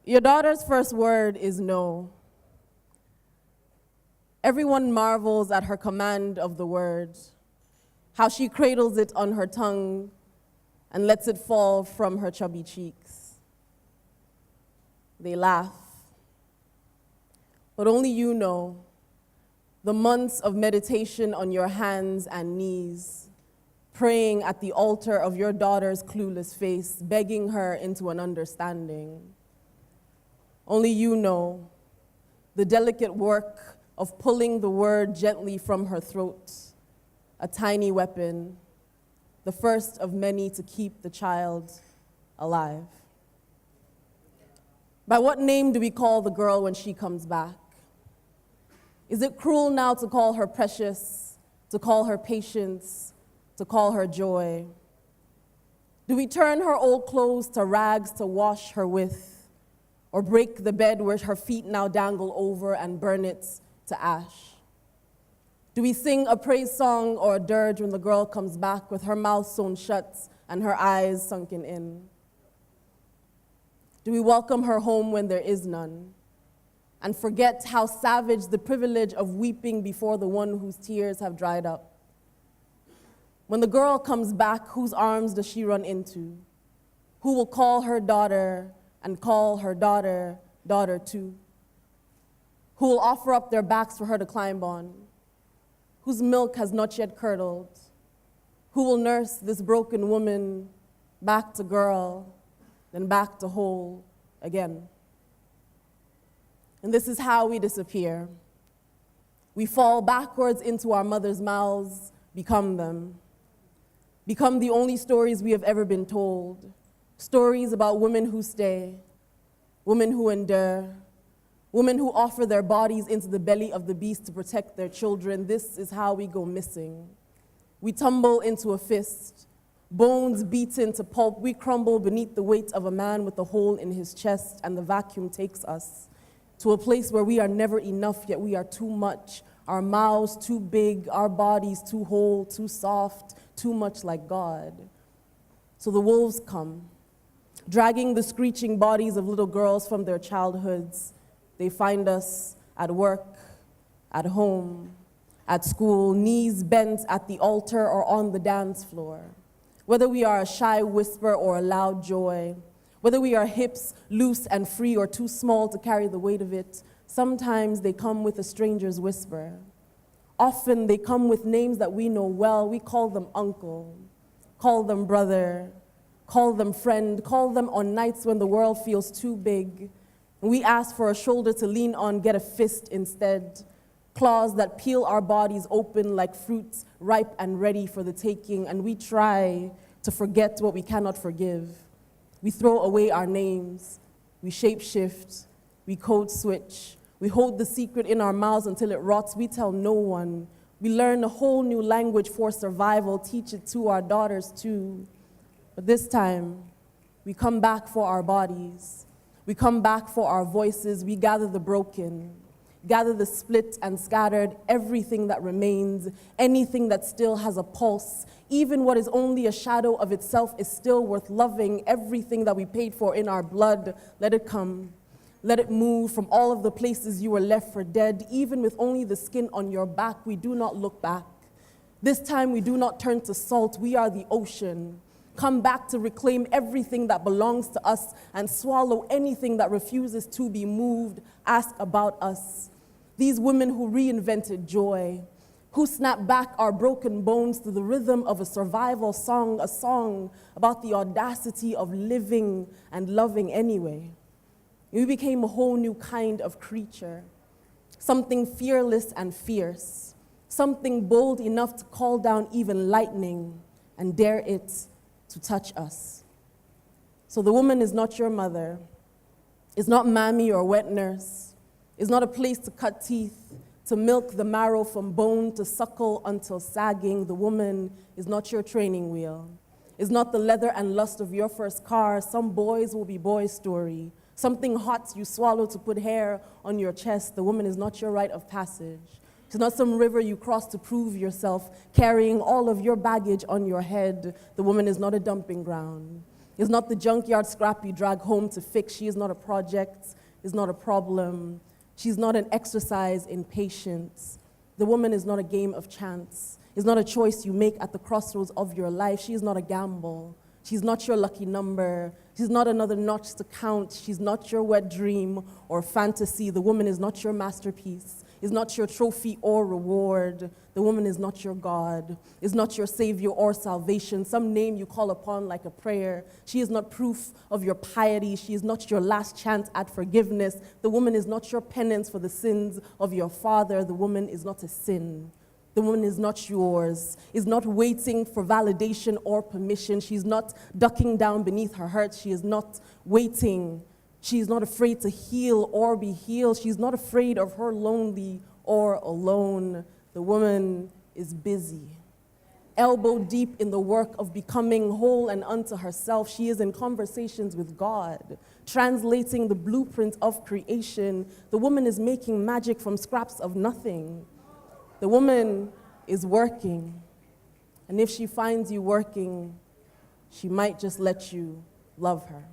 Your daughter's first word is no. Everyone marvels at her command of the word, how she cradles it on her tongue and lets it fall from her chubby cheeks. They laugh. But only you know the months of meditation on your hands and knees, praying at the altar of your daughter's clueless face, begging her into an understanding. Only you know the delicate work of pulling the word gently from her throat, a tiny weapon, the first of many to keep the child alive. By what name do we call the girl when she comes back? Is it cruel now to call her precious, to call her patience, to call her joy? Do we turn her old clothes to rags to wash her with, or break the bed where her feet now dangle over and burn it to ash? Do we sing a praise song or a dirge when the girl comes back with her mouth sewn shut and her eyes sunken in? Do we welcome her home when there is none, and forget how savage the privilege of weeping before the one whose tears have dried up? When the girl comes back, whose arms does she run into? Who will call her daughter and call her daughter, daughter too? Who will offer up their backs for her to climb on? Whose milk has not yet curdled? Who will nurse this broken woman back to girl, then back to whole again? And this is how we disappear. We fall backwards into our mother's mouths, become them. Become the only stories we have ever been told. Stories about women who stay, women who endure, women who offer their bodies into the belly of the beast to protect their children. This is how we go missing. We tumble into a fist, bones beaten to pulp. We crumble beneath the weight of a man with a hole in his chest, and the vacuum takes us to a place where we are never enough, yet we are too much. Our mouths too big, our bodies too whole, too soft, too much like God. So the wolves come, dragging the screeching bodies of little girls from their childhoods. They find us at work, at home, at school, knees bent at the altar or on the dance floor. Whether we are a shy whisper or a loud joy, whether we are hips loose and free or too small to carry the weight of it, sometimes they come with a stranger's whisper. Often they come with names that we know well. We call them uncle, call them brother, call them friend, call them on nights when the world feels too big. We ask for a shoulder to lean on, get a fist instead. Claws that peel our bodies open like fruits ripe and ready for the taking, and we try to forget what we cannot forgive. We throw away our names, we shapeshift, we code switch, we hold the secret in our mouths until it rots. We tell no one. We learn a whole new language for survival, teach it to our daughters too. But this time, we come back for our bodies. We come back for our voices. We gather the broken, gather the split and scattered, everything that remains, anything that still has a pulse. Even what is only a shadow of itself is still worth loving. Everything that we paid for in our blood, let it come. Let it move from all of the places you were left for dead. Even with only the skin on your back, we do not look back. This time we do not turn to salt. We are the ocean. Come back to reclaim everything that belongs to us and swallow anything that refuses to be moved. Ask about us. These women who reinvented joy, who snapped back our broken bones to the rhythm of a survival song, a song about the audacity of living and loving anyway. We became a whole new kind of creature, something fearless and fierce, something bold enough to call down even lightning and dare it to touch us. So the woman is not your mother, is not mammy or wet nurse, is not a place to cut teeth, to milk the marrow from bone, to suckle until sagging. The woman is not your training wheel, is not the leather and lust of your first car. Some boys will be boys' story, something hot you swallow to put hair on your chest. The woman is not your rite of passage. It's not some river you cross to prove yourself, carrying all of your baggage on your head. The woman is not a dumping ground. is not the junkyard scrap you drag home to fix. She is not a project, is not a problem. She's not an exercise in patience. The woman is not a game of chance. It's not a choice you make at the crossroads of your life. She is not a gamble. She's not your lucky number. She's not another notch to count. She's not your wet dream or fantasy. The woman is not your masterpiece. Is not your trophy or reward. The woman is not your God. Is not your savior or salvation, some name you call upon like a prayer. She is not proof of your piety. She is not your last chance at forgiveness. The woman is not your penance for the sins of your father. The woman is not a sin. The woman is not yours, is not waiting for validation or permission. She's not ducking down beneath her hurt. She is not waiting. She is not afraid to heal or be healed. She's not afraid of her lonely or alone. The woman is busy, elbow deep in the work of becoming whole and unto herself. She is in conversations with God, translating the blueprint of creation. The woman is making magic from scraps of nothing. The woman is working, and if she finds you working, she might just let you love her.